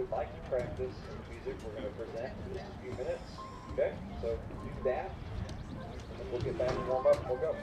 would like to practice the music we're going to present in just a few minutes. Okay, so do that, and then we'll get back and warm up and we'll go.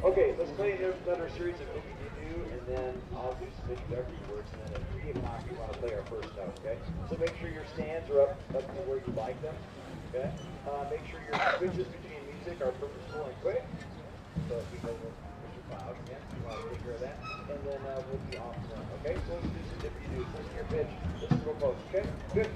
Okay, let's play another series of do, and then I'll do some introductory words, and then at 3 o'clock we want to play our first note, okay? So make sure your stands are up to where you like them, okay? Make sure your switches between music are purposeful and quick. So if we go with Mr. Cloud, again, you want to take care of that. And then we'll be off and run, okay? So let's do some different do. Listen to your pitch. Listen real close, okay? Good.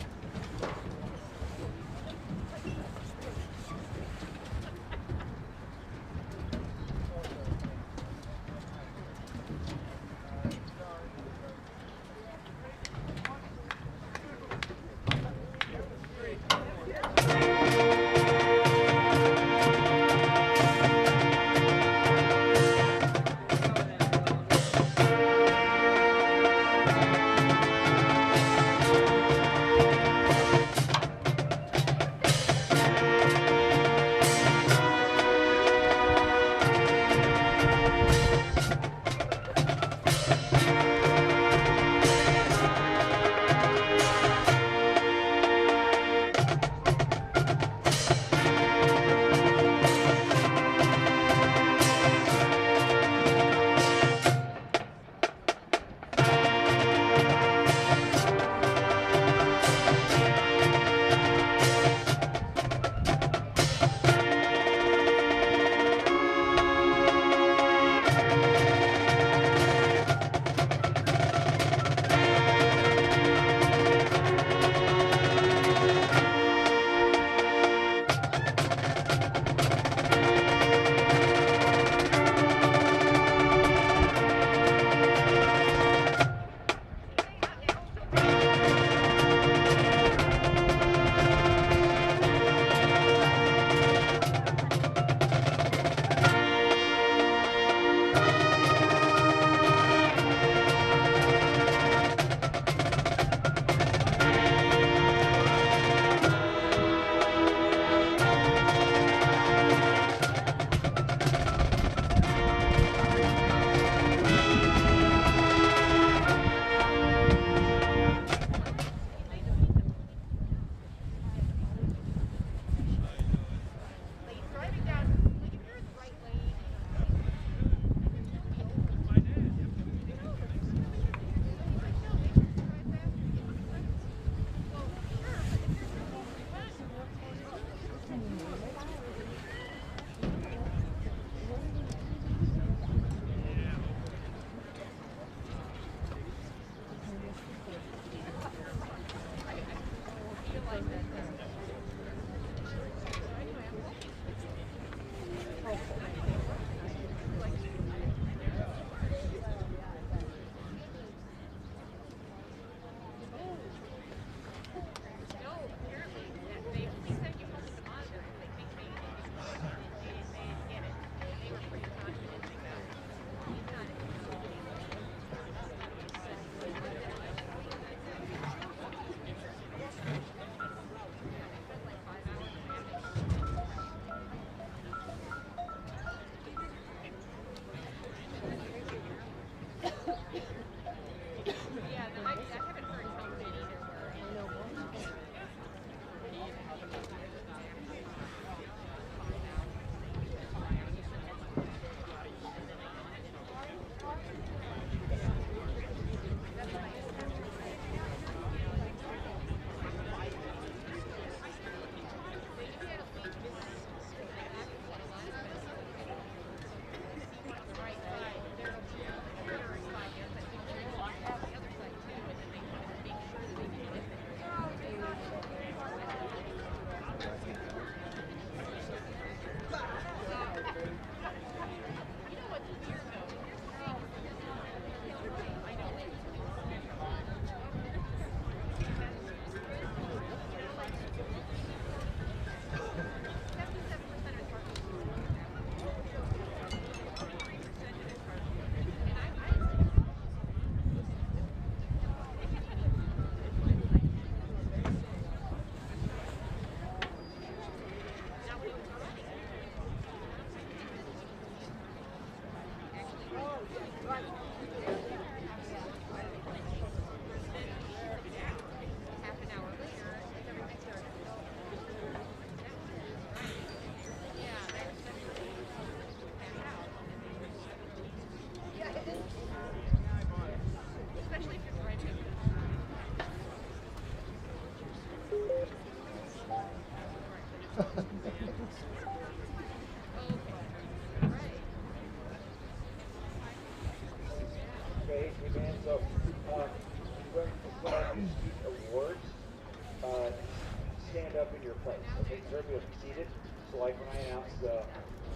like when I announce the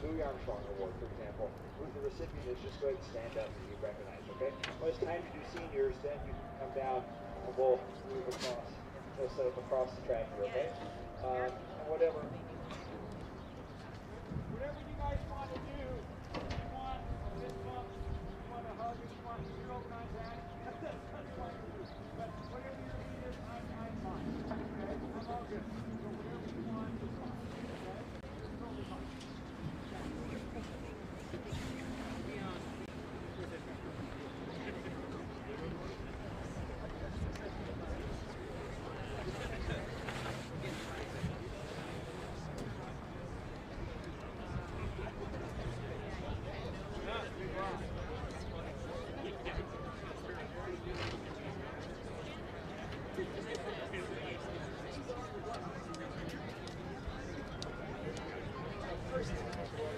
Louis Armstrong Award, for example, who's the recipient is just go ahead and stand up and be recognized, okay? When it's time to do seniors, then you can come down and we'll move across, set up across the track here, okay? And whatever you guys want to do, if you want a fist bump, if you want a hug, if you want zero contact, that's fine to do. But whatever your need is, I'm fine, okay? I'm all good. So whatever you want is fine, okay? It's totally fine.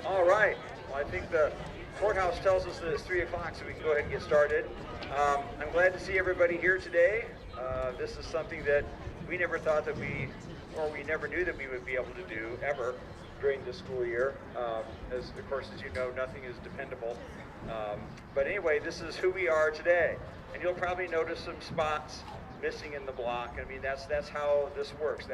All right. Well, I think the courthouse tells us that it's 3 o'clock, so we can go ahead and get started. I'm glad to see everybody here today. This is something that we never thought that we never knew that we would be able to do ever during this school year. As of course, as you know, nothing is dependable. But anyway, this is who we are today. And you'll probably notice some spots missing in the block. I mean, that's how this works.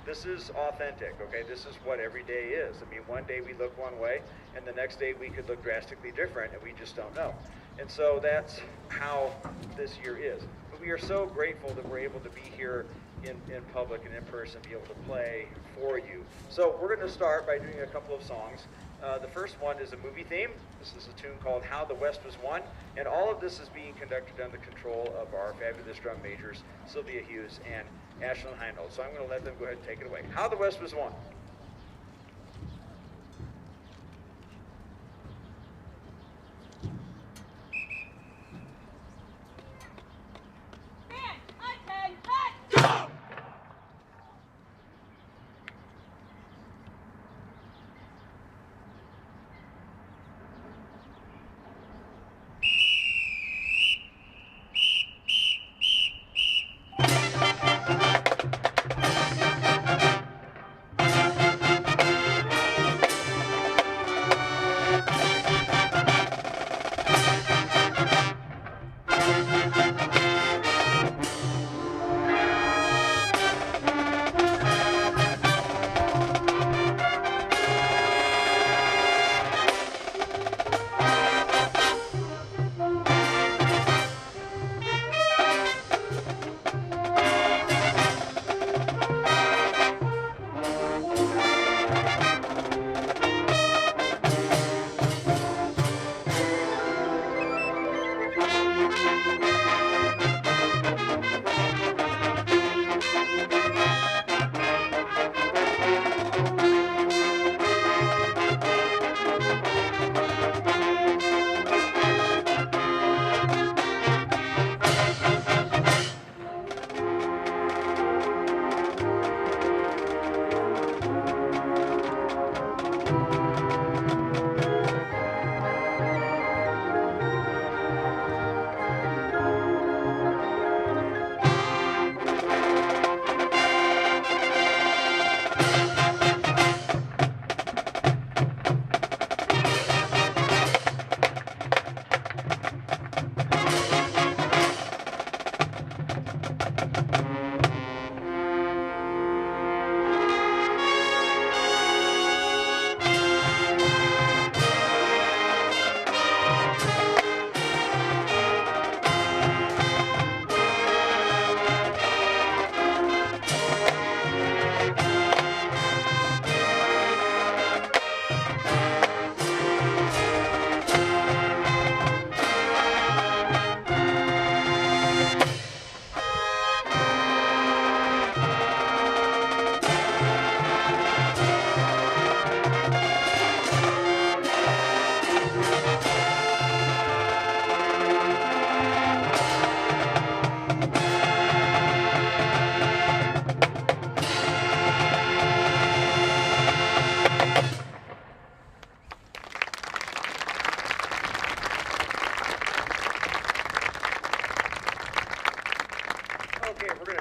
This is authentic, okay? This is what every day is. I mean, one day we look one way, and the next day we could look drastically different, and we just don't know. And so that's how this year is. But we are so grateful that we're able to be here in public and in person, be able to play for you. So we're going to start by doing a couple of songs. The first one is a movie theme. This is a tune called How the West Was Won, and all of this is being conducted under control of our fabulous drum majors, Sylvia Hughes and Ashlyn Heinold. So I'm going to let them go ahead and take it away. How the West Was Won.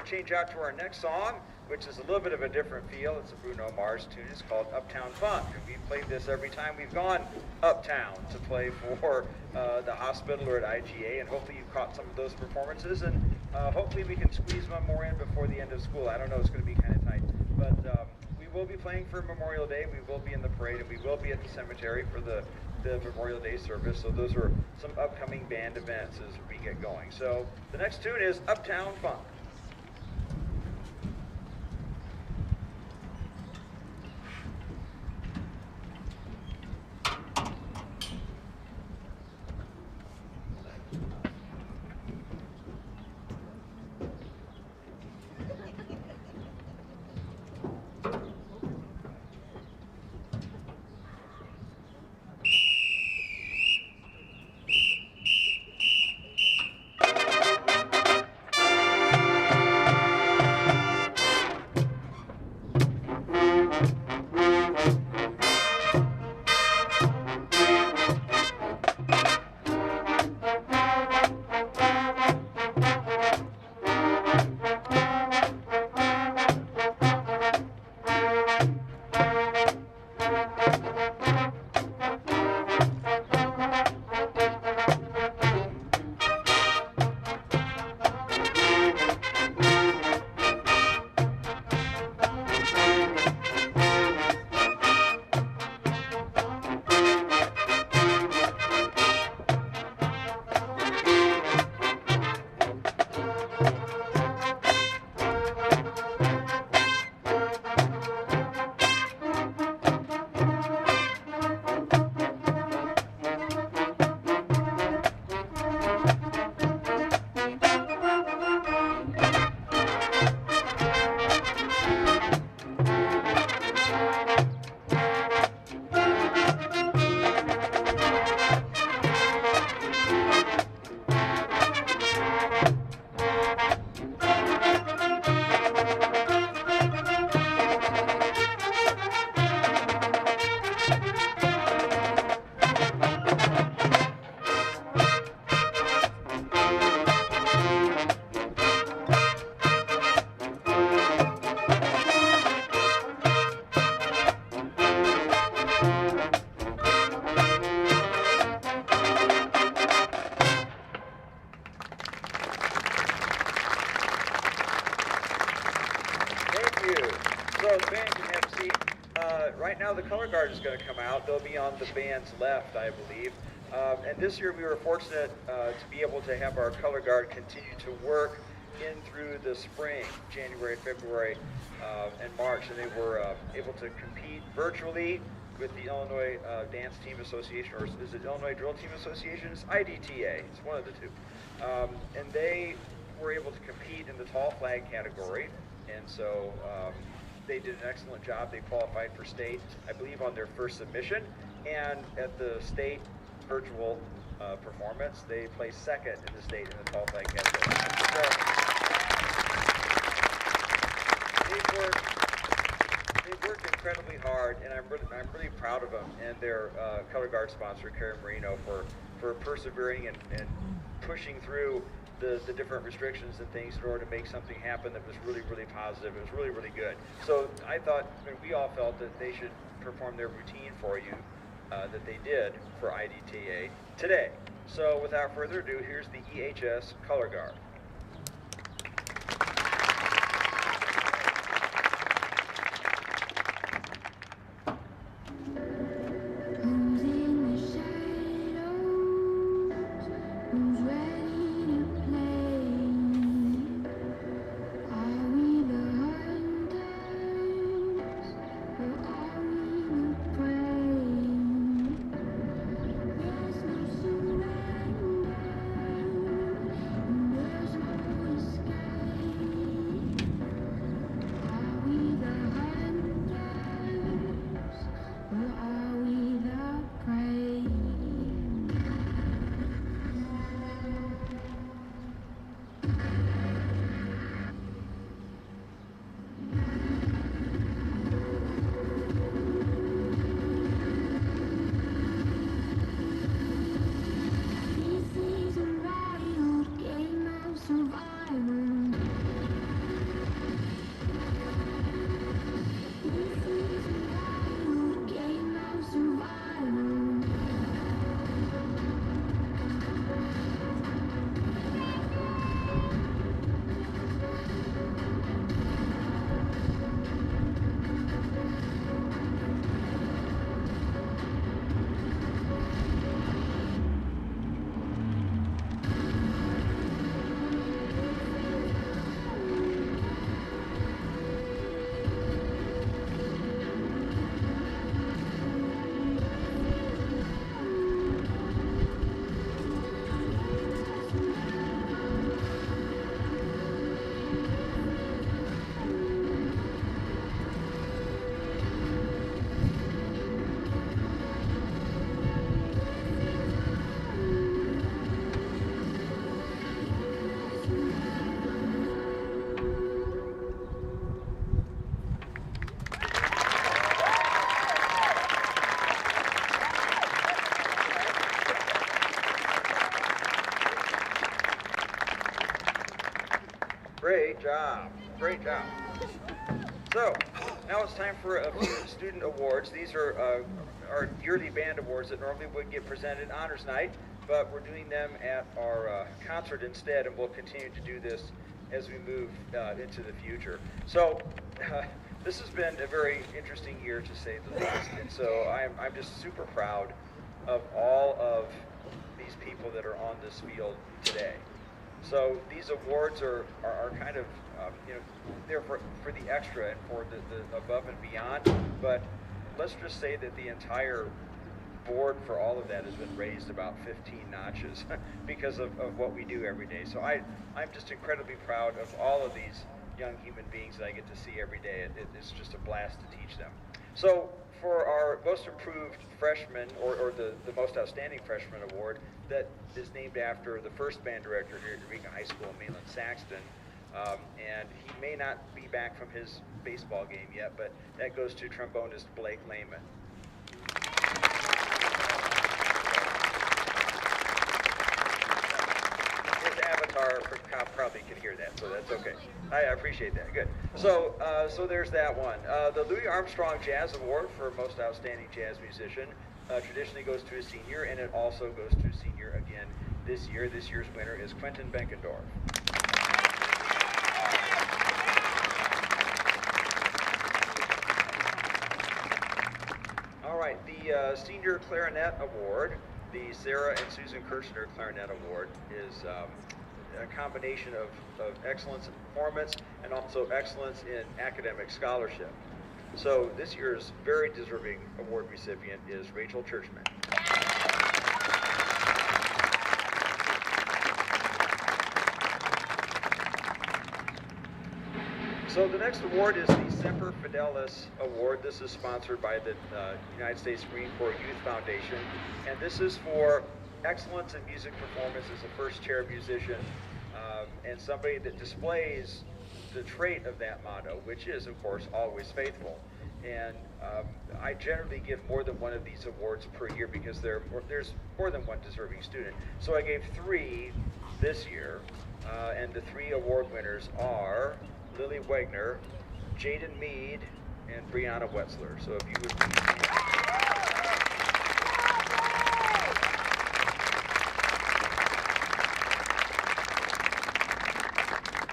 Change out to our next song, which is a little bit of a different feel. It's a Bruno Mars tune. It's called Uptown Funk. And we've played this every time we've gone uptown to play for the hospital or at IGA, and hopefully you've caught some of those performances, and hopefully we can squeeze one more in before the end of school. I don't know, it's going to be kind of tight, but we will be playing for Memorial Day. We will be in the parade, and we will be at the cemetery for the Memorial Day service. So those are some upcoming band events as we get going. So the next tune is Uptown Funk. Right now the color guard is going to come out. They'll be on the band's left, I believe. And this year we were fortunate to be able to have our color guard continue to work in through the spring, January, February, and March, and they were able to compete virtually with the Illinois Dance Team Association, or is it Illinois Drill Team Association? It's IDTA, it's one of the two. And they were able to compete in the tall flag category, and so they did an excellent job. They qualified for state, I believe, on their first submission, and at the state virtual performance, they placed second in the state in the tall flag category. So they've worked incredibly hard, and I'm really proud of them and their color guard sponsor, Karen Marino, for persevering and pushing through the different restrictions and things in order to make something happen that was really, really positive. It was really, really good. So I thought, and we all felt that they should perform their routine for you that they did for IDTA today. So without further ado, here's the EHS color guard. There's Great job. Great job. So, now it's time for a few student awards. These are our yearly band awards that normally would get presented honors night, but we're doing them at our concert instead, and we'll continue to do this as we move into the future. So, this has been a very interesting year, to say the least, and so I'm just super proud of all of these people that are on this field today. So these awards are kind of, they're for the extra and for the above and beyond, but let's just say that the entire board for all of that has been raised about 15 notches because of what we do every day. So I'm just incredibly proud of all of these young human beings that I get to see every day. It's just a blast to teach them. So for our most improved freshman, or the most outstanding freshman award, that is named after the first band director here at Eureka High School in Mainland Saxton. And he may not be back from his baseball game yet, but that goes to trombonist Blake Leman. His avatar probably can hear that, so that's okay. I appreciate that. Good. So, so there's that one. The Louis Armstrong Jazz Award for Most Outstanding Jazz Musician traditionally goes to a senior, and it also goes to a senior again this year. This year's winner is Quentin Benkendorf. All right, the Senior Clarinet Award, the Sarah and Susan Kirchner Clarinet Award, is a combination of excellence in performance and also excellence in academic scholarship. So this year's very deserving award recipient is Rachel Churchman. So the next award is the Semper Fidelis Award. This is sponsored by the United States Marine Corps Youth Foundation, and this is for excellence in music performance as a first-chair musician, and somebody that displays the trait of that motto, which is, of course, always faithful. And I generally give more than one of these awards per year because there's more than one deserving student. So I gave 3 this year, and the 3 award winners are Lily Wagner, Jaden Mead, and Brianna Wetzler. So if you would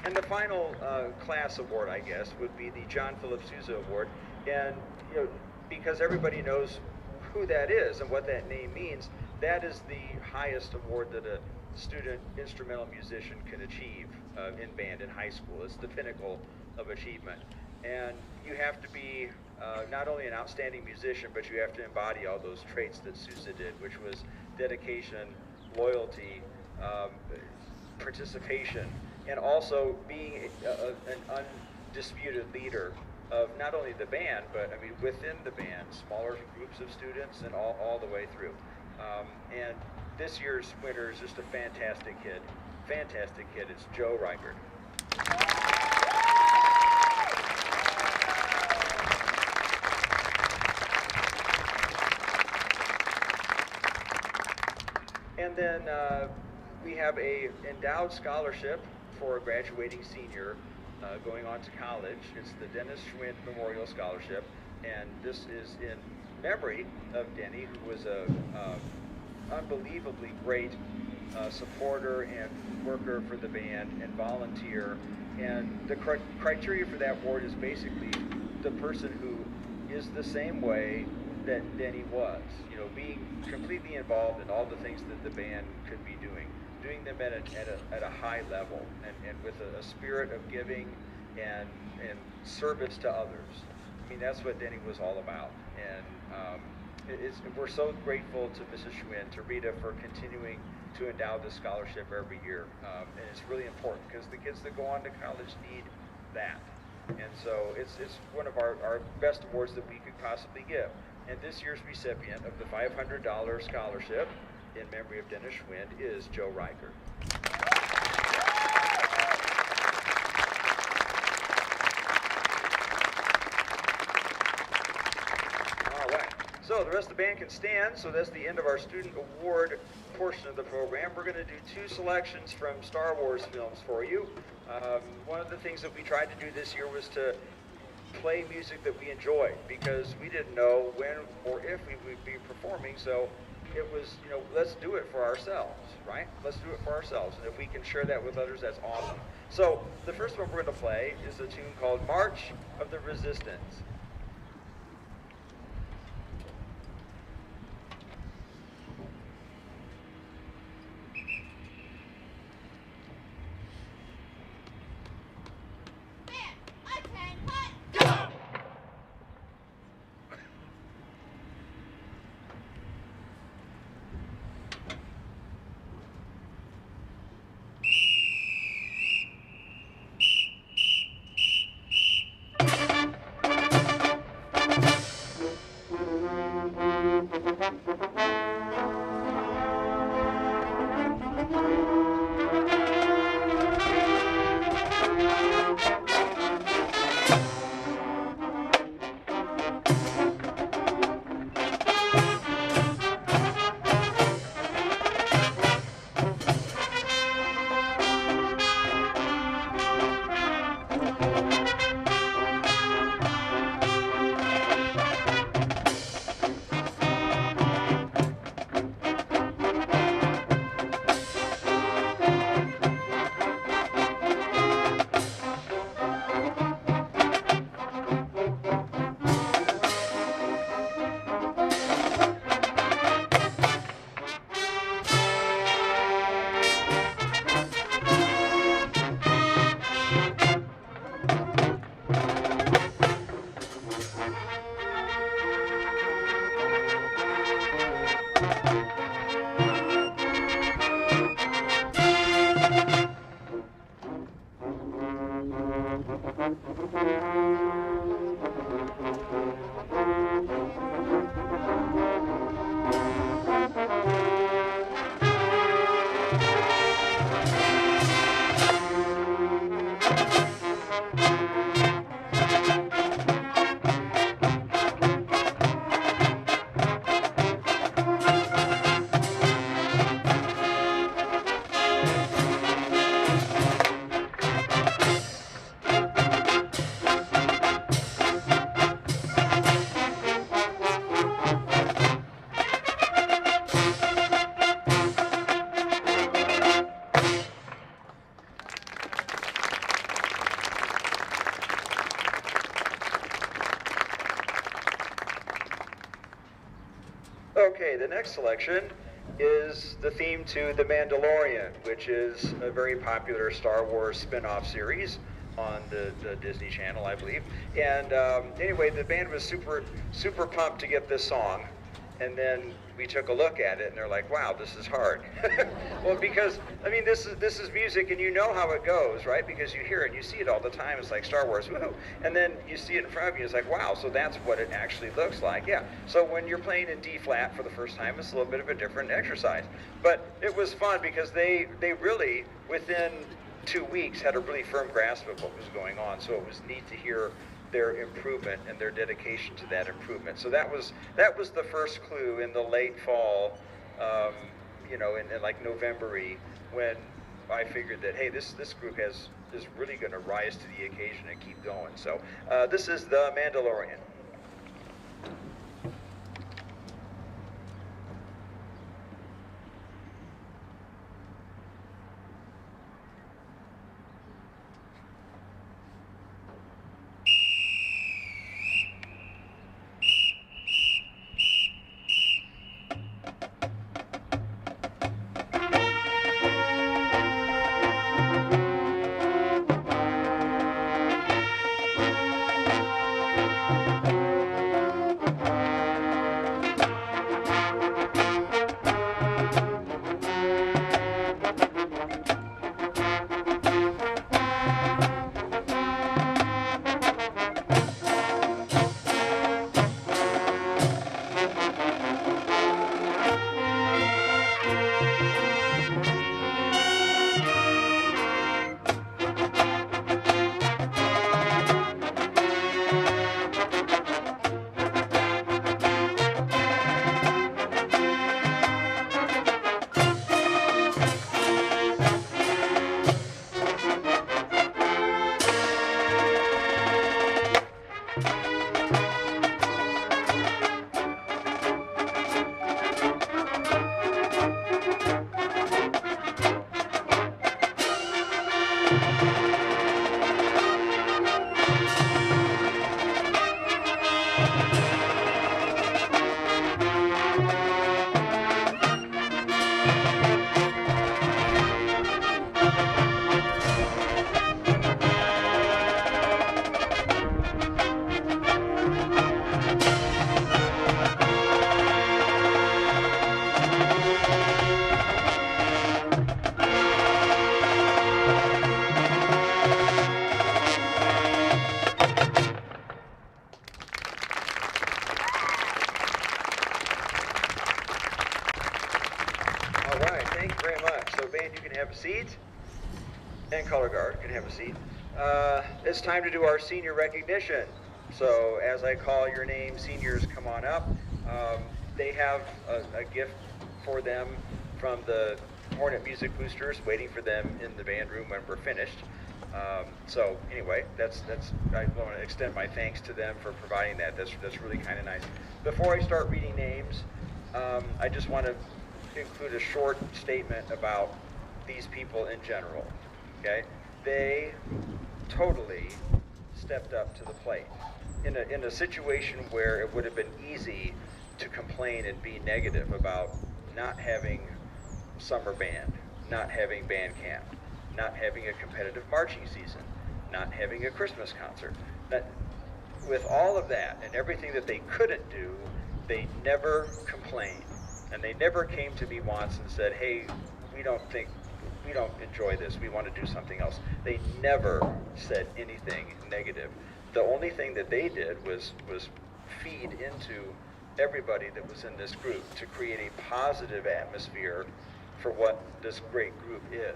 And the final class award, I guess, would be the John Philip Sousa Award. And because everybody knows who that is and what that name means, that is the highest award that a student instrumental musician can achieve in band in high school. It's the pinnacle of achievement. And you have to be not only an outstanding musician, but you have to embody all those traits that Sousa did, which was dedication, loyalty, participation, and also being an undisputed leader of not only the band, but I mean within the band, smaller groups of students and all the way through. And this year's winner is just a fantastic kid. Fantastic kid. It's Joe Reichert. And then we have a endowed scholarship for a graduating senior going on to college. It's the Dennis Schwind Memorial Scholarship, and this is in memory of Denny, who was a unbelievably great supporter and worker for the band and volunteer. And the criteria for that award is basically the person who is the same way that Denny was, being completely involved in all the things that the band could be doing them at a high level, and with a spirit of giving and service to others. I mean, that's what Denny was all about. And we're so grateful to Mrs. Schwind, to Rita, for continuing to endow this scholarship every year. And it's really important because the kids that go on to college need that. And so it's one of our best awards that we could possibly give. And this year's recipient of the $500 scholarship in memory of Dennis Schwind is Joe Reichert. All right. So So the rest of the band can stand. So that's the end of our student award portion of the program. We're going to do 2 selections from Star Wars films for you. One of the things that we tried to do this year was to play music that we enjoyed, because we didn't know when or if we would be performing. So it was, let's do it for ourselves, right? Let's do it for ourselves. And if we can share that with others, that's awesome. So the first one we're going to play is a tune called March of the Resistance. Okay, the next selection is the theme to The Mandalorian, which is a very popular Star Wars spin-off series on the Disney Channel, I believe. And anyway, the band was super pumped to get this song, and then we took a look at it, and they're like, "Wow, this is hard." Well, because I mean, this is music, and you know how it goes, right? Because you hear it, you see it all the time. It's like Star Wars, woohoo! And then you see it in front of you. It's like, wow, so that's what it actually looks like. Yeah. So when you're playing in D flat for the first time, it's a little bit of a different exercise. But it was fun because they really, within 2 weeks, had a really firm grasp of what was going on. So it was neat to hear their improvement and their dedication to that improvement. So that was the first clue in the late fall, in like November-y, when I figured that, hey, this group is really going to rise to the occasion and keep going. So this is The Mandalorian. right, thank you very much. So band, you can have a seat, and color guard can have a seat. It's time to do our senior recognition. So as I call your name, seniors, come on up. They have a gift for them from the Hornet Music Boosters waiting for them in the band room when we're finished. So anyway, I want to extend my thanks to them for providing that. That's really kind of nice. Before I start reading names, I just want to include a short statement about these people in general. Okay, they totally stepped up to the plate in a situation where it would have been easy to complain and be negative about not having summer band, not having band camp, not having a competitive marching season, not having a Christmas concert. With all of that and everything that they couldn't do, they never complained. And they never came to me once and said, hey, we don't enjoy this, we want to do something else. They never said anything negative. The only thing that they did was feed into everybody that was in this group to create a positive atmosphere for what this great group is.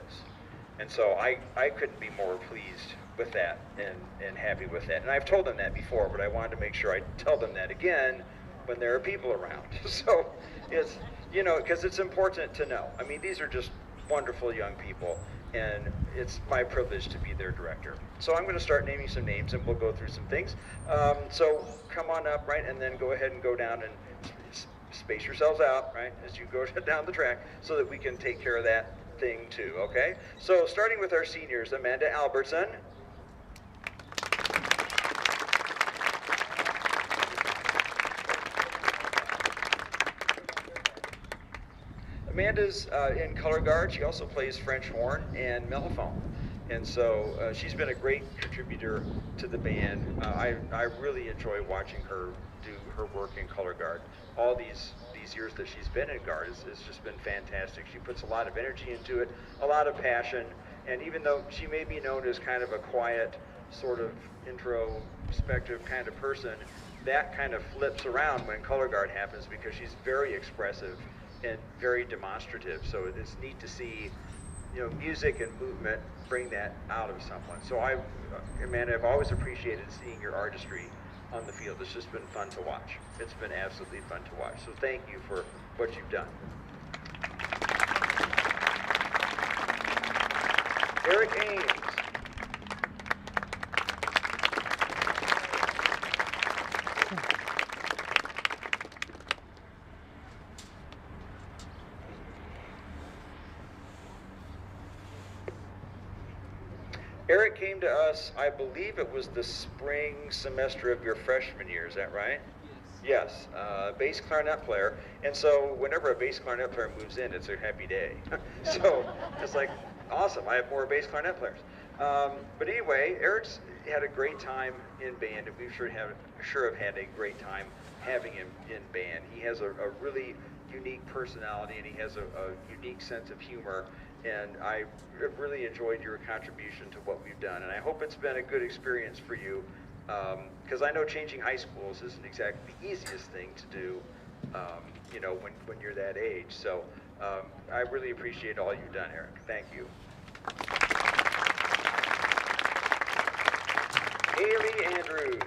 And so I couldn't be more pleased with that and happy with that. And I've told them that before, but I wanted to make sure I tell them that again when there are people around. So it's, because it's important to know. I mean, these are just wonderful young people, and it's my privilege to be their director. So I'm going to start naming some names, and we'll go through some things. So come on up, right, and then go ahead and go down and space yourselves out, right, as you go down the track, so that we can take care of that thing too, okay? So starting with our seniors, Amanda Albertson. Amanda's in color guard. She also plays French horn and mellophone. And so she's been a great contributor to the band. I really enjoy watching her do her work in color guard. All these years that she's been in guard has just been fantastic. She puts a lot of energy into it, a lot of passion, and even though she may be known as kind of a quiet, sort of introspective kind of person, that kind of flips around when color guard happens because she's very expressive and very demonstrative. So it's neat to see, music and movement bring that out of someone. So Amanda, I've always appreciated seeing your artistry on the field. It's just been fun to watch. It's been absolutely fun to watch. So thank you for what you've done. Eric Ames. Eric came to us, I believe it was the spring semester of your freshman year, is that right? Yes. Yes, bass clarinet player. And so whenever a bass clarinet player moves in, it's a happy day. So it's like, awesome, I have more bass clarinet players. But anyway, Eric's had a great time in band, and we sure have had a great time having him in band. He has a really unique personality, and he has a unique sense of humor. And I really enjoyed your contribution to what we've done. And I hope it's been a good experience for you, because I know changing high schools isn't exactly the easiest thing to do, when you're that age. So I really appreciate all you've done, Eric. Thank you. Haley Andrews.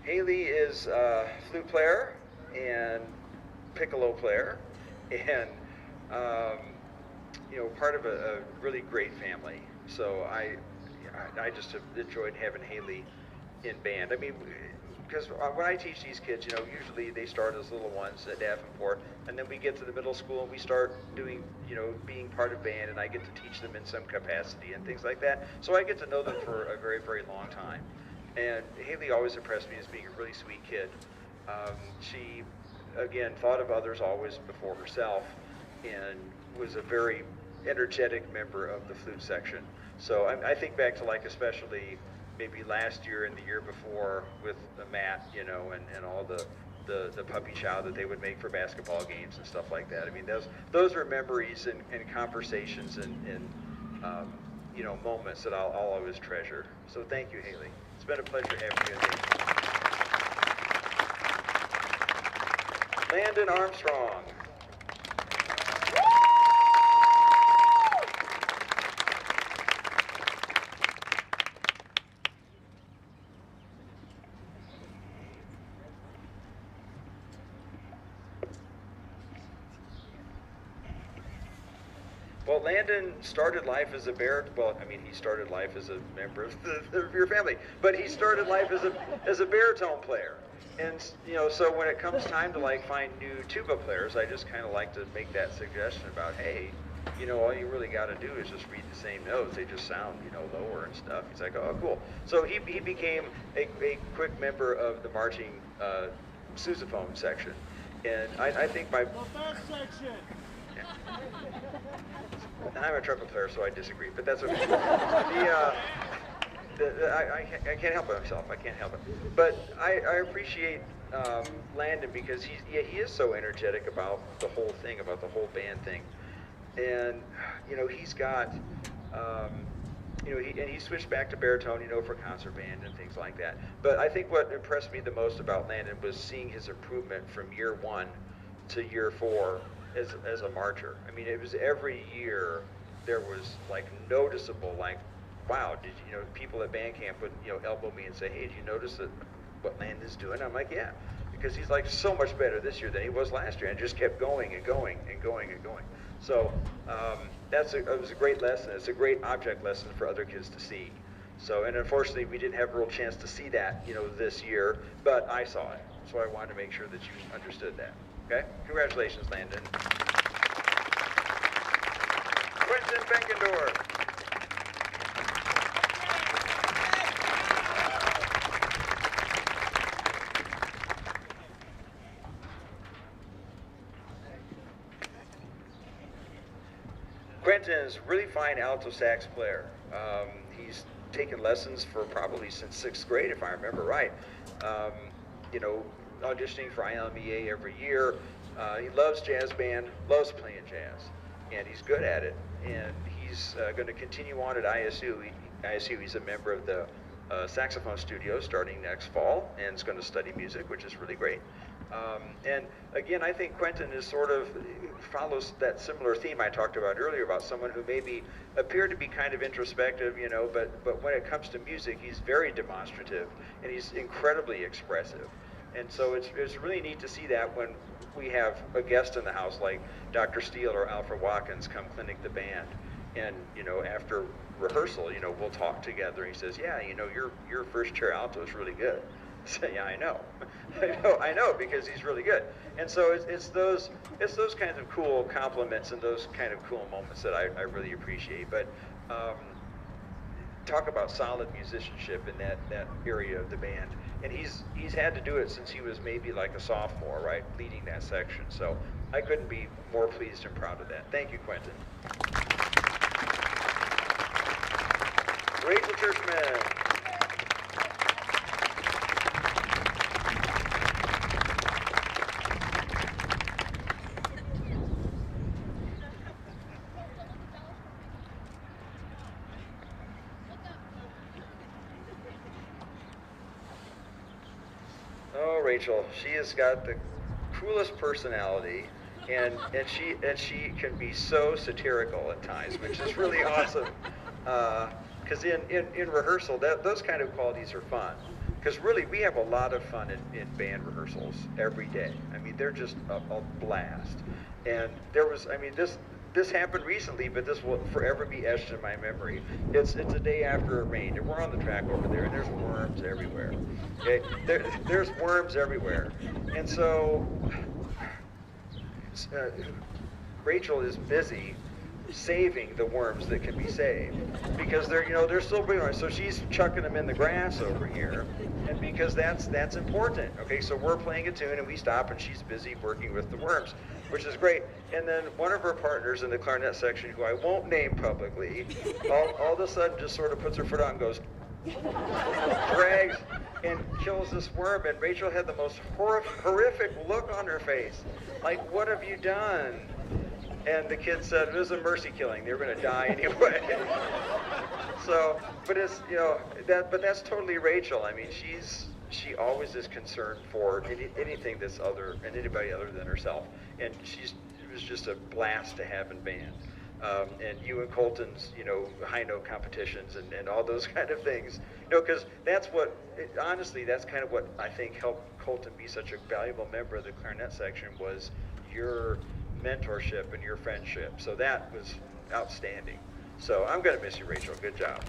Haley is a flute player and piccolo player, and part of a really great family. So I just have enjoyed having Haley in band. I mean, because when I teach these kids, usually they start as little ones at Davenport, and then we get to the middle school and we start doing, being part of band, and I get to teach them in some capacity and things like that. So I get to know them for a very, very long time. And Haley always impressed me as being a really sweet kid. She, again, thought of others always before herself, and was a very energetic member of the flute section. So I think back to, like, especially maybe last year and the year before with Matt, and all the the puppy chow that they would make for basketball games and stuff like that. I mean, those are memories and conversations and you know, moments that I'll always treasure. So thank you, Haley. It's been a pleasure having you. Landon Armstrong. Well, Landon started life as a well, I mean, he started life as a member of your family, but he started life as a baritone player. And, you know, so when it comes time to, like, find new tuba players, I just kind of like to make that suggestion about, hey, you know, all you really got to do is just read the same notes. They just sound, you know, lower and stuff. He's like, oh, cool. So he became a quick member of the marching sousaphone section. And I think my... The best section! Yeah. I'm a trumpet player, so I disagree, but that's okay. I can't help myself. I can't help it. But I appreciate Landon because he is so energetic about the whole thing, about the whole band thing. And, you know, he's got, you know, he switched back to baritone, you know, for concert band and things like that. But I think what impressed me the most about Landon was seeing his improvement from year 1 to year 4 as a marcher. I mean, it was every year there was like noticeable, like, wow, did you know, people at band camp would, you know, elbow me and say, hey, did you notice that what Landon's doing? I'm like, yeah, because he's like so much better this year than he was last year, and just kept going and going and going and going. So it was a great lesson. It's a great object lesson for other kids to see. So, and unfortunately, we didn't have a real chance to see that, you know, this year, but I saw it. So I wanted to make sure that you understood that. Okay? Congratulations, Landon. Quentin Benkendorf. Quentin's really fine alto sax player. He's taken lessons for probably since 6th grade, if I remember right. You know, auditioning for ILMEA every year. He loves jazz band, loves playing jazz, and he's good at it. And he's going to continue on at ISU. He's a member of the saxophone studio starting next fall, and is going to study music, which is really great. And again, I think Quentin is sort of follows that similar theme I talked about earlier about someone who maybe appeared to be kind of introspective, you know, but when it comes to music, he's very demonstrative and he's incredibly expressive. And so it's really neat to see that when we have a guest in the house like Dr. Steele or Alfred Watkins come clinic the band, and you know, after rehearsal, you know, we'll talk together. He says, yeah, you know, your first chair alto is really good. I say, yeah, I know. I know, because he's really good. And so it's those kinds of cool compliments and those kind of cool moments that I really appreciate. But talk about solid musicianship in that area of the band. And he's had to do it since he was maybe like a sophomore, right, leading that section. So I couldn't be more pleased and proud of that. Thank you, Quentin. Rachel Churchman. Rachel, she has got the coolest personality, and she can be so satirical at times, which is really awesome. Because in rehearsal, those kind of qualities are fun. Because really, we have a lot of fun in band rehearsals every day. I mean, they're just a blast. And there was, I mean, this happened recently, but this will forever be etched in my memory. It's a day after it rained, and we're on the track over there, and there's worms everywhere. Okay, there's worms everywhere, and so Rachel is busy saving the worms that can be saved, because they're still big. So she's chucking them in the grass over here, and because that's important. Okay, so we're playing a tune and we stop, and she's busy working with the worms, which is great. And then one of her partners in the clarinet section, who I won't name publicly, all of a sudden just sort of puts her foot out and goes, and kills this worm, and Rachel had the most horrific look on her face. Like, what have you done? And the kid said, it was a mercy killing. They were going to die anyway. So, but it's, you know, but that's totally Rachel. I mean, she always is concerned for anything that's other, and anybody other than herself. And it was just a blast to have in band. And you and Colton's, you know, high note competitions and all those kind of things. You know, because that's what, honestly, that's kind of what I think helped Colton be such a valuable member of the clarinet section, was your mentorship and your friendship. So that was outstanding. So I'm going to miss you, Rachel. Good job.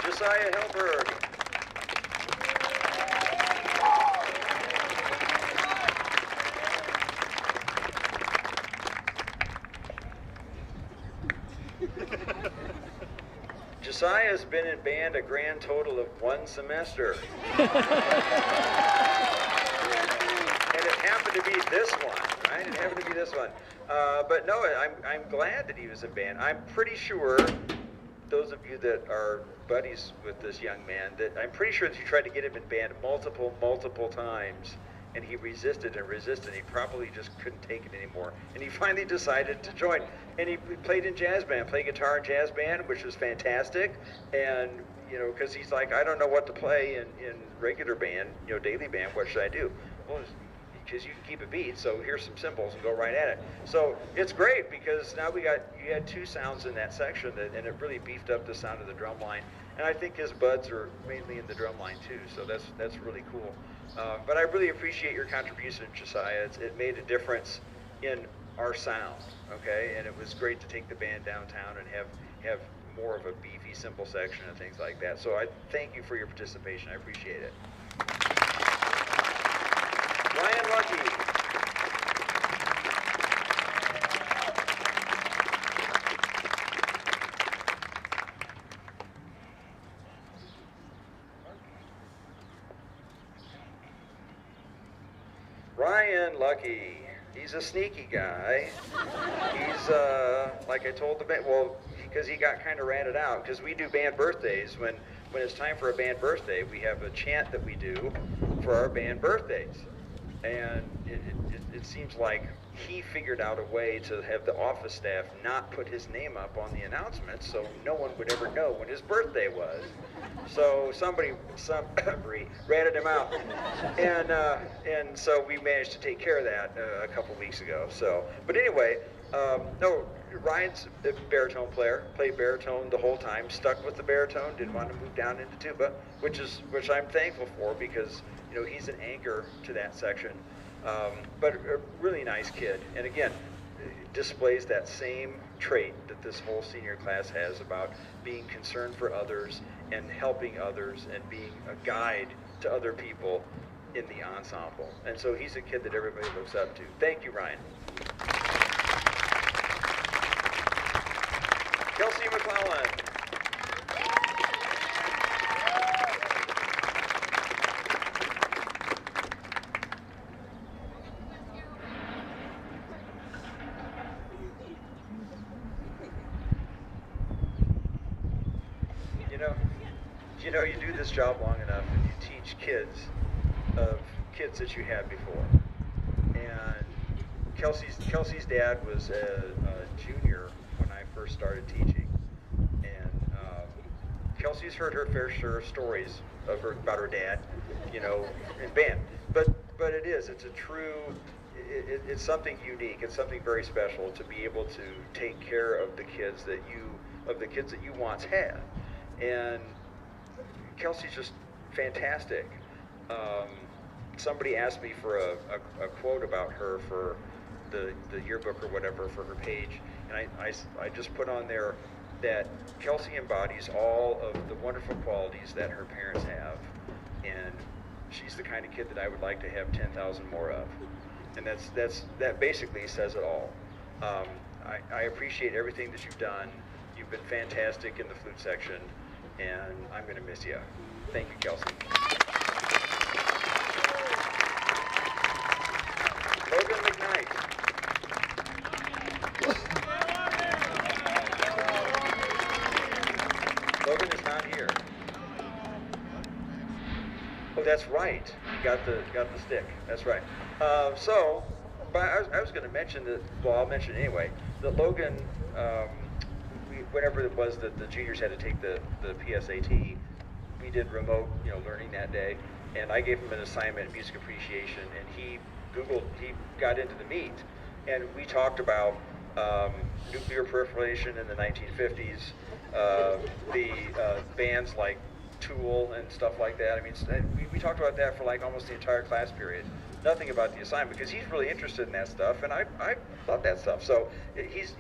Josiah Helberg. Josiah's been in band a grand total of 1 semester. And it happened to be this one, right? It happened to be this one. But no, I'm glad that he was in band. I'm pretty sure, those of you that are buddies with this young man, that I'm pretty sure that you tried to get him in band multiple times, and he resisted and resisted. He probably just couldn't take it anymore. And he finally decided to join. And he played in jazz band, played guitar in jazz band, which was fantastic. And, you know, because he's like, I don't know what to play in regular band, you know, daily band, what should I do? Well, because you can keep a beat, so here's some cymbals and go right at it. So it's great, because now you had 2 sounds in that section, and it really beefed up the sound of the drum line. And I think his buds are mainly in the drum line too, so that's really cool. But I really appreciate your contribution, Josiah. It made a difference in our sound, okay? And it was great to take the band downtown and have more of a beefy cymbal section and things like that. So I thank you for your participation. I appreciate it. Ryan Lucky. Ryan Lucky. He's a sneaky guy. He's, like I told the band, well, because he got kind of ratted out, because we do band birthdays. When it's time for a band birthday, we have a chant that we do for our band birthdays. And it seems like he figured out a way to have the office staff not put his name up on the announcements, so no one would ever know when his birthday was. So somebody ratted him out, and so we managed to take care of that a couple weeks ago. So, but anyway, no, Ryan's a baritone player, played baritone the whole time, stuck with the baritone, didn't want to move down into tuba, which I'm thankful for, because you know he's an anchor to that section. But a really nice kid, and again, displays that same trait that this whole senior class has about being concerned for others and helping others and being a guide to other people in the ensemble. And so he's a kid that everybody looks up to. Thank you, Ryan. Kelsey McClellan. You do this job long enough and you teach kids that you had before. And Kelsey's dad was a junior when I first started teaching. And Kelsey's heard her fair share of stories about her dad, you know, in band. But it's a true, it's something unique. It's something very special to be able to take care of the kids that you once had. And Kelsey's just fantastic. Somebody asked me for a quote about her for the yearbook or whatever for her page, and I just put on there that Kelsey embodies all of the wonderful qualities that her parents have, and she's the kind of kid that I would like to have 10,000 more of, and that basically says it all. I appreciate everything that you've done. You've been fantastic in the flute section, and I'm going to miss you. Thank you, Kelsey. Logan McKnight. That's right. You got the stick. That's right. But I was going to mention that. Well, I'll mention it anyway. That Logan, whenever it was that the juniors had to take the PSAT, we did remote, learning that day, and I gave him an assignment in music appreciation, and he got into the meat, and we talked about nuclear proliferation in the 1950s, the bands like Tool and stuff like that. I mean, we talked about that for like almost the entire class period. Nothing about the assignment, because he's really interested in that stuff, and I love that stuff. So he's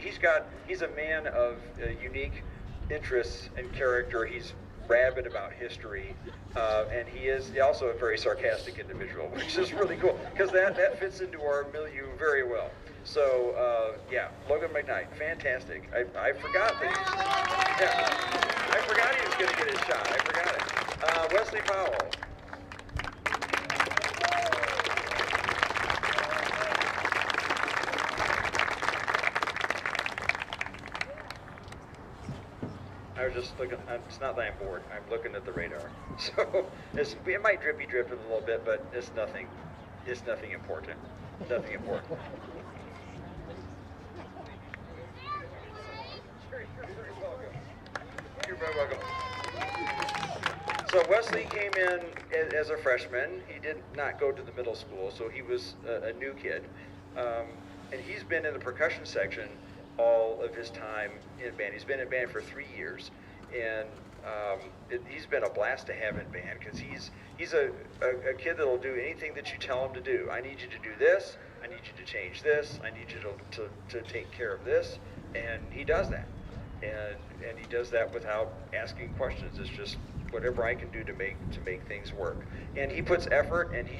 a man of unique interests and character. He's rabid about history, and he is also a very sarcastic individual, which is really cool, because that fits into our milieu very well. So yeah, Logan McKnight, fantastic. I forgot that I forgot he was going to get his shot. I forgot it. Wesley Powell. I was just looking. It's not that I'm bored. I'm looking at the radar. So it might drippy drip a little bit, but it's nothing. It's nothing important. Nothing important. You're very welcome. So Wesley came in as a freshman. He did not go to the middle school, so he was a new kid, and he's been in the percussion section all of his time in band. He's been in band for 3 years, and he's been a blast to have in band, because he's a kid that'll do anything that you tell him to do. I need you to do this. I need you to change this. I need you to take care of this, and he does that, and he does that without asking questions. It's just whatever I can do to make things work, and he puts effort, and he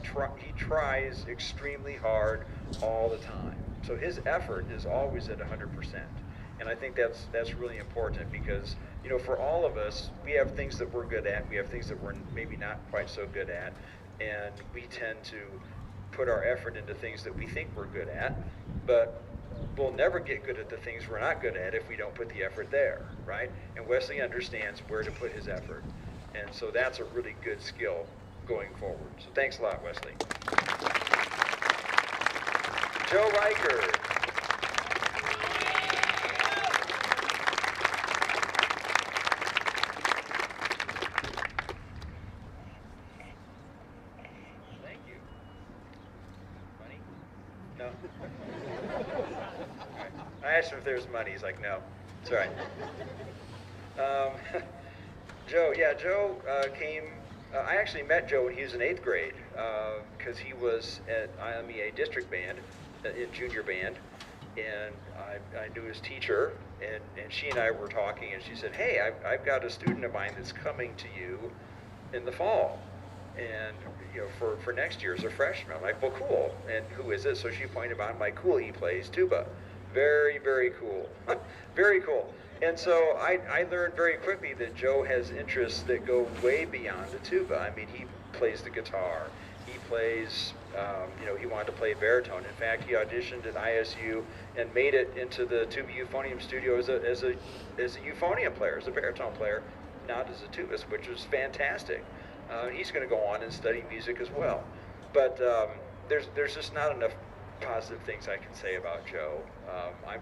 tries extremely hard all the time. So his effort is always at 100%, and I think that's really important, because for all of us, we have things that we're good at, we have things that we're maybe not quite so good at, and we tend to put our effort into things that we think we're good at, but we'll never get good at the things we're not good at if we don't put the effort there, right? And Wesley understands where to put his effort, and so that's a really good skill going forward. So thanks a lot, Wesley. Joe Riker. Thank you. Money? No. I asked him if there's money. He's like, no. It's all right. Joe came. I actually met Joe when he was in 8th grade, because he was at IMEA district band, in junior band, and I knew his teacher, and she and I were talking, and she said, hey, I've got a student of mine that's coming to you in the fall, and for next year as a freshman. I'm like, well, cool. And who is it? So she pointed out, I'm like, cool, he plays tuba. Very, very cool. Very cool. And so I learned very quickly that Joe has interests that go way beyond the tuba. I mean, he plays the guitar. He plays, he wanted to play baritone. In fact, he auditioned at ISU and made it into the tuba euphonium studio as a euphonium player, as a baritone player, not as a tubist, which was fantastic. He's going to go on and study music as well. But there's just not enough positive things I can say about Joe. I'm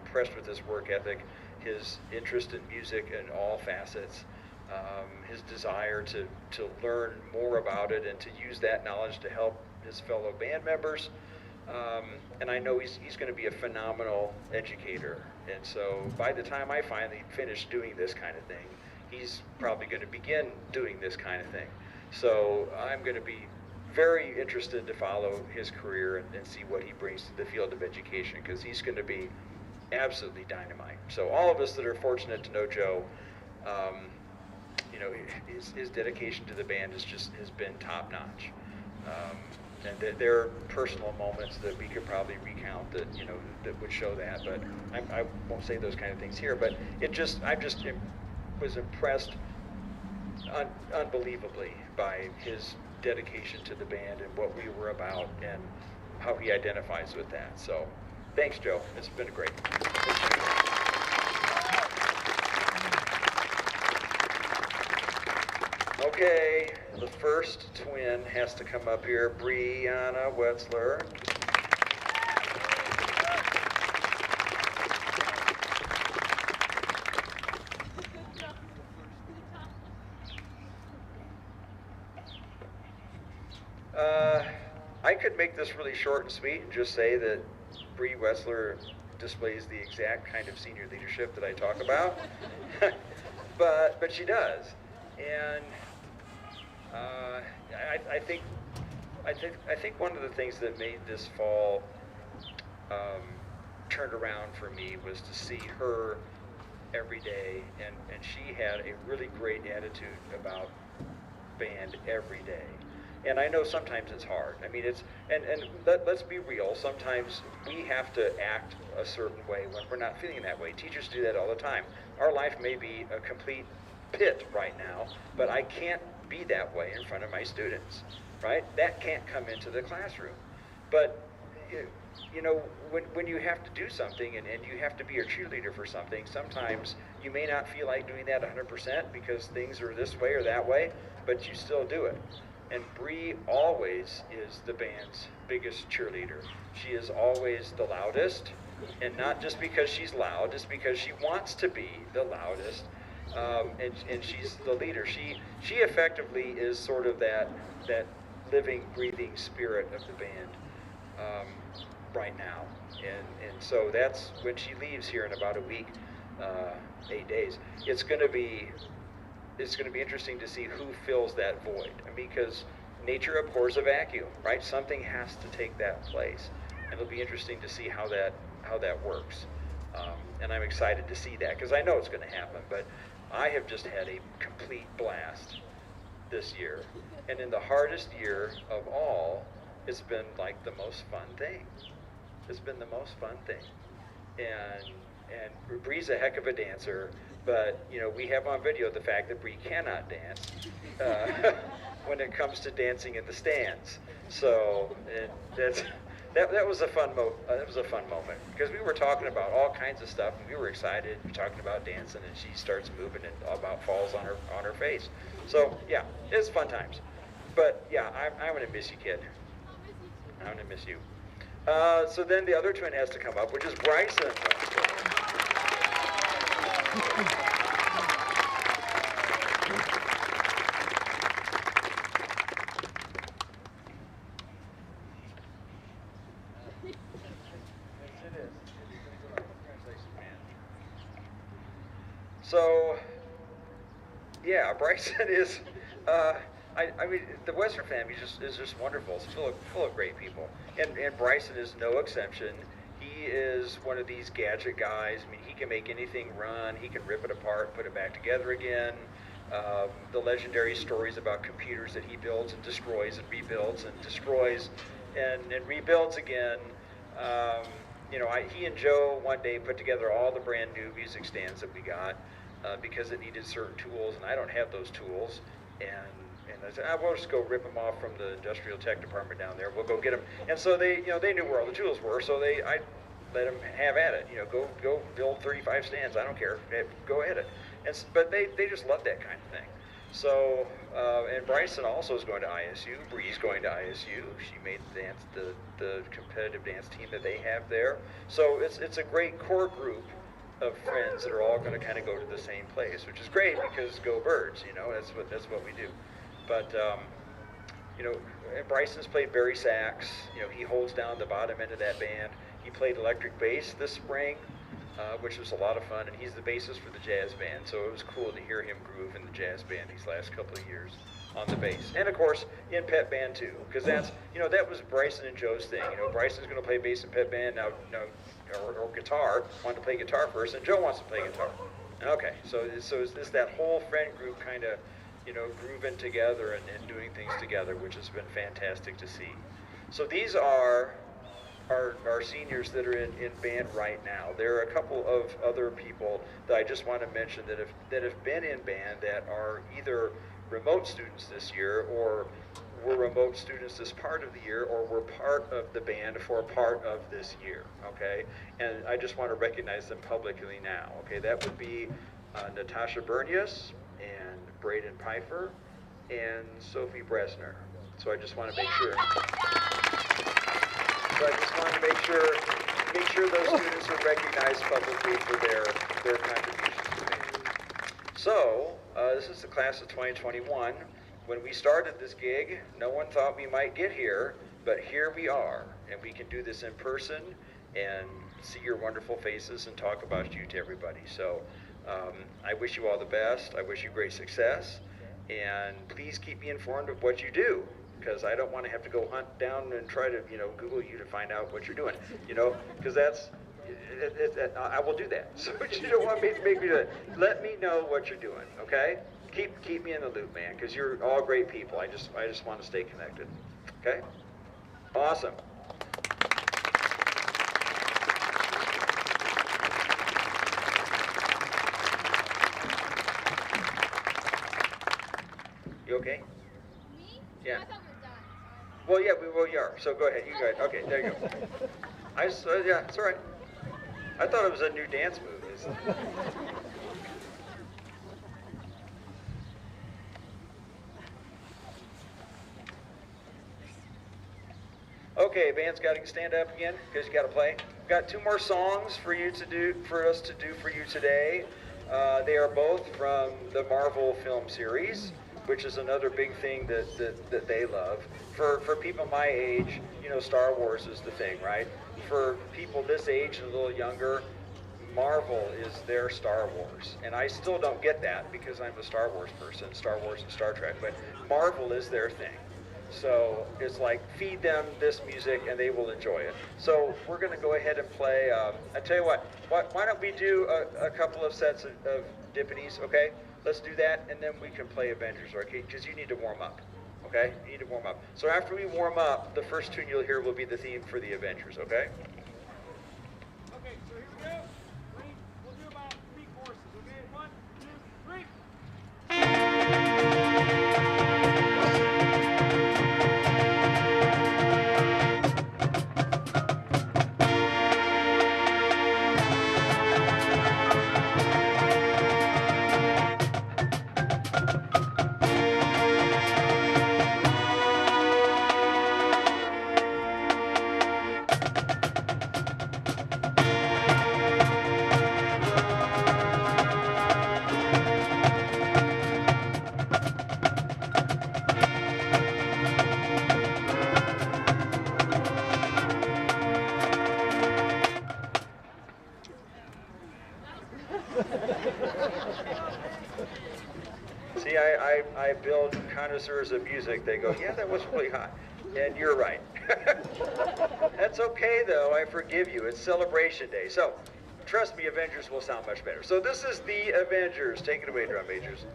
impressed with his work ethic, his interest in music in all facets, his desire to learn more about it and to use that knowledge to help his fellow band members. And I know he's going to be a phenomenal educator. And so by the time I finally finish doing this kind of thing, he's probably going to begin doing this kind of thing. So I'm going to be very interested to follow his career and see what he brings to the field of education, because he's going to be absolutely dynamite. So all of us that are fortunate to know Joe, his dedication to the band has been top notch. And there are personal moments that we could probably recount that that would show that, but I won't say those kind of things here. But I just was impressed unbelievably by his dedication to the band and what we were about and how he identifies with that. So thanks, Joe. It's been great. Okay, the first twin has to come up here, Brianna Wetzler. I could make this really short and sweet and just say that Bree Wetzler displays the exact kind of senior leadership that I talk about, but she does, and I think one of the things that made this fall turned around for me was to see her every day, and she had a really great attitude about band every day. And I know sometimes it's hard. I mean, let's be real. Sometimes we have to act a certain way when we're not feeling that way. Teachers do that all the time. Our life may be a complete pit right now, but I can't be that way in front of my students, right? That can't come into the classroom. But, you know, when you have to do something and you have to be a cheerleader for something, sometimes you may not feel like doing that 100% because things are this way or that way, but you still do it. And Bree always is the band's biggest cheerleader. She is always the loudest, and not just because she's loud, just because she wants to be the loudest, and she's the leader. She effectively is sort of that living, breathing spirit of the band right now. And so that's when she leaves here in about a week, 8 days. It's going to be interesting to see who fills that void. I mean, because nature abhors a vacuum, right? Something has to take that place, and it'll be interesting to see how that works. And I'm excited to see that because I know it's going to happen. But I have just had a complete blast this year, and in the hardest year of all, it's been like the most fun thing. It's been the most fun thing, and Bree's a heck of a dancer. But, you know, we have on video the fact that Bree cannot dance when it comes to dancing in the stands. So that was a fun moment because we were talking about all kinds of stuff and we were excited. We're talking about dancing and she starts moving and about falls on her face. So yeah, it's fun times. But yeah, I'm gonna miss you, kid. I'm gonna miss you. So then the other twin has to come up, which is Bryson. So, yeah, Bryson is, I mean, the Wetzler family is just wonderful. It's full of great people. And Bryson is no exception. He is one of these gadget guys. I mean, he can make anything run. He can rip it apart, put it back together again. The legendary stories about computers that he builds and destroys and rebuilds and destroys and rebuilds again. You know, he and Joe one day put together all the brand new music stands that we got because it needed certain tools, and I don't have those tools. And I said, we'll just go rip them off from the industrial tech department down there. We'll go get them. And so they knew where all the tools were, so I let them have at it. You know, go build 35 stands. I don't care. Go at it. But they just love that kind of thing. So, and Bryson also is going to ISU. Bree's going to ISU. She made the competitive dance team that they have there. So it's a great core group of friends that are all going to kind of go to the same place, which is great because go Birds. You know, that's what we do. But you know, Bryson's played Barry sax. You know, he holds down the bottom end of that band. He played electric bass this spring, which was a lot of fun, and he's the bassist for the jazz band. So it was cool to hear him groove in the jazz band these last couple of years on the bass, and of course in pep band too, because that's, you know, that was Bryson and Joe's thing. You know, Bryson's going to play bass in pep band now, or guitar. Wanted to play guitar first, and Joe wants to play guitar. Okay, so it's that whole friend group kind of, you know, grooving together and doing things together, which has been fantastic to see. So these are our seniors that are in band right now. There are a couple of other people that I just want to mention that have been in band that are either remote students this year, or were remote students this part of the year, or were part of the band for part of this year, okay? And I just want to recognize them publicly now, okay? That would be Natasha Bernius and Braden Pfeiffer and Sophie Bresner. So I just want to make sure. Make sure those students are recognized publicly for their contributions to me. So this is the class of 2021. When we started this gig, no one thought we might get here, but here we are, and we can do this in person and see your wonderful faces and talk about you to everybody. So I wish you all the best. I wish you great success, and please keep me informed of what you do, because I don't want to have to go hunt down and try to, Google you to find out what you're doing, because that's, I will do that. So you don't want me to make me do that. Let me know what you're doing, okay? Keep me in the loop, man, because you're all great people. I just want to stay connected, okay? Awesome. You okay? Me? Yeah. I thought we were done. Well, yeah, we are. So go ahead. You go ahead. Okay, there you go. Yeah, it's all right. I thought it was a new dance move. Okay, band's got to stand up again because you got to play. We've got 2 more songs for us to do for you today. They are both from the Marvel film series, which is another big thing that they love. For people my age, Star Wars is the thing, right? For people this age and a little younger, Marvel is their Star Wars. And I still don't get that because I'm a Star Wars person, Star Wars and Star Trek, but Marvel is their thing. So it's like, feed them this music and they will enjoy it. So we're going to go ahead and play. I tell you what, why don't we do a couple of sets of Dippities, okay? Let's do that, and then we can play Avengers, okay? Because you need to warm up, okay? You need to warm up. So after we warm up, the first tune you'll hear will be the theme for the Avengers, okay? Okay, so here we go. We'll do about 3 courses, okay? 1, 2, 3. See, I build connoisseurs of music. They go, yeah, that was really hot. And you're right. That's okay, though. I forgive you. It's Celebration Day. So, trust me, Avengers will sound much better. So this is the Avengers. Take it away, drum majors.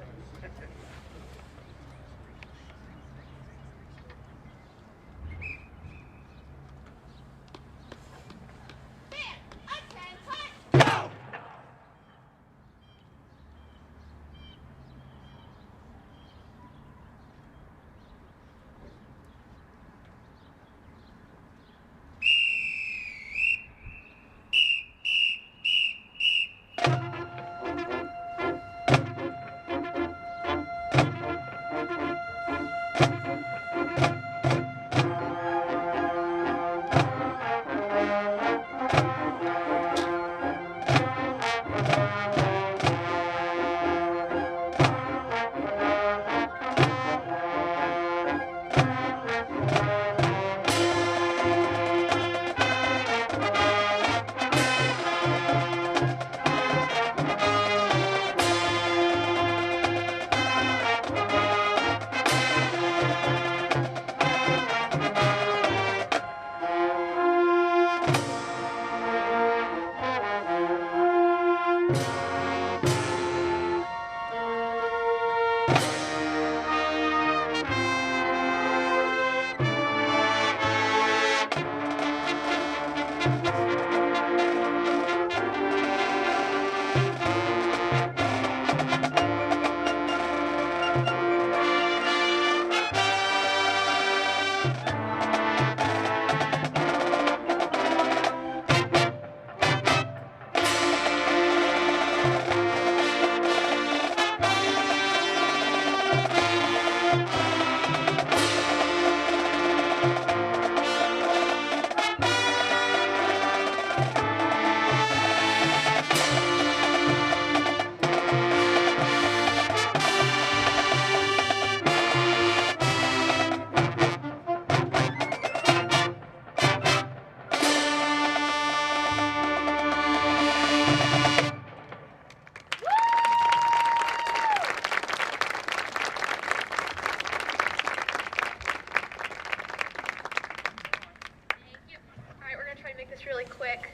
really quick.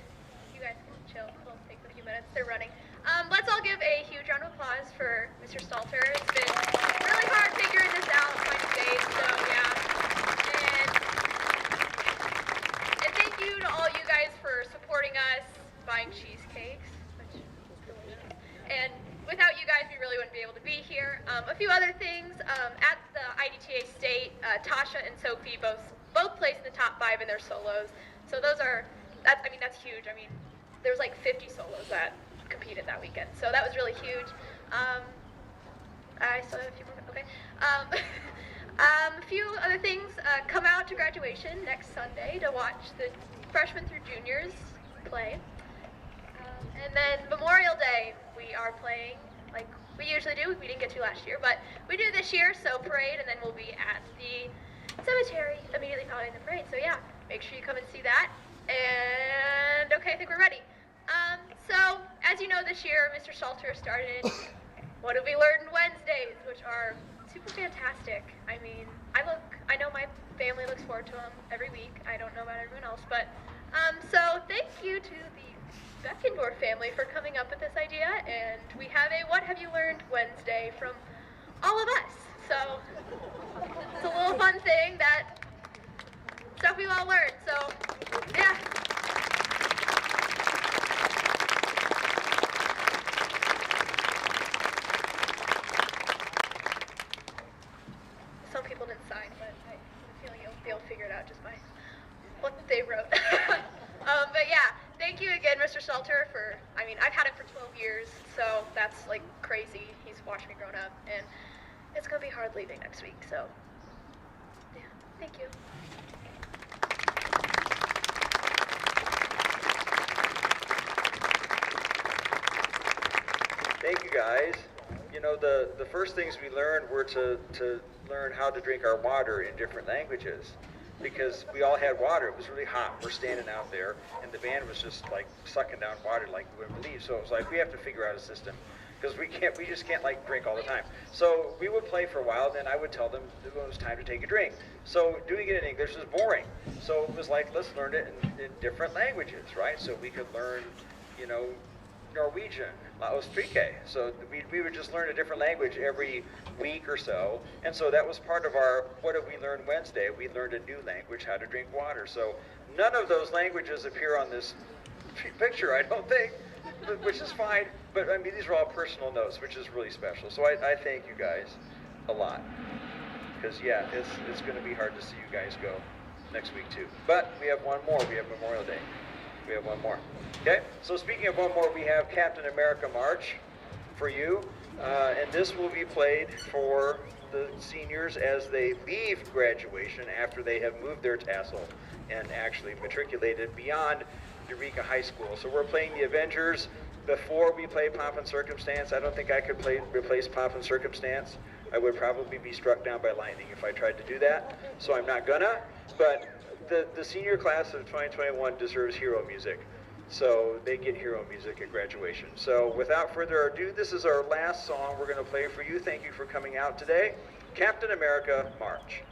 You guys can chill. It'll take a few minutes. They're running. Let's all give a huge round of applause for Mr. Stalter. It's been really hard figuring this out, finding dates, so yeah. And thank you to all you guys for supporting us, buying cheesecakes, which is delicious. And without you guys, we really wouldn't be able to be here. A few other things, at the IDTA State, Tasha and Sophie both placed in the top 5 in their solos. So that's huge. I mean, there was like 50 solos that competed that weekend. So that was really huge. I still have a few more, okay. A few other things, come out to graduation next Sunday to watch the freshmen through juniors play. And then Memorial Day, we are playing like we usually do. We didn't get to last year, but we do this year, so parade, and then we'll be at the cemetery immediately following the parade. So yeah, make sure you come and see that. And okay, I think we're ready. So as you know, this year, Mr. Stalter started What Have We Learned Wednesdays, which are super fantastic. I mean, I know my family looks forward to them every week. I don't know about everyone else, but so thank you to the Beckendorf family for coming up with this idea, and we have a What Have You Learned Wednesday from all of us. So it's a little fun thing that stuff we've all learned. So yeah. Some people didn't sign, but I have a feeling you'll be able to figure it out just by what they wrote. But yeah, thank you again, Mr. Stalter, for, I mean, I've had it for 12 years, so that's like crazy. He's watched me grown up, and it's going to be hard leaving next week, so yeah, thank you. Thank you, guys. You know, the first things we learned were to learn how to drink our water in different languages, because we all had water. It was really hot. We're standing out there, and the band was just like sucking down water like you wouldn't believe. So it was like, we have to figure out a system, because we just can't like drink all the time. So we would play for a while, then I would tell them it was time to take a drink. So doing it in English was boring. So it was like, let's learn it in different languages, right? So we could learn, you know, Norwegian, Austrike. So we would just learn a different language every week or so. And so that was part of our What Have We Learned Wednesday. We learned a new language, how to drink water. So none of those languages appear on this picture, I don't think, which is fine. But I mean, these are all personal notes, which is really special. So I thank you guys a lot. Because yeah, it's going to be hard to see you guys go next week too. But we have one more. We have Memorial Day. We have one more. Okay, so speaking of one more, we have Captain America March for you. And this will be played for the seniors as they leave graduation after they have moved their tassel and actually matriculated beyond Eureka High School. So we're playing the Avengers before we play Pomp and Circumstance. I don't think I could replace Pomp and Circumstance. I would probably be struck down by lightning if I tried to do that. So I'm not gonna, but the senior class of 2021 deserves hero music. So they get hero music at graduation. So without further ado, this is our last song we're going to play for you. Thank you for coming out today. Captain America March.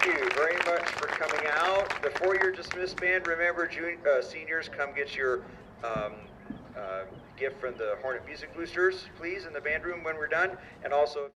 Thank you very much for coming out. Before you're dismissed, band, remember, seniors, come get your gift from the Hornet Music Boosters, please, in the band room when we're done. And also...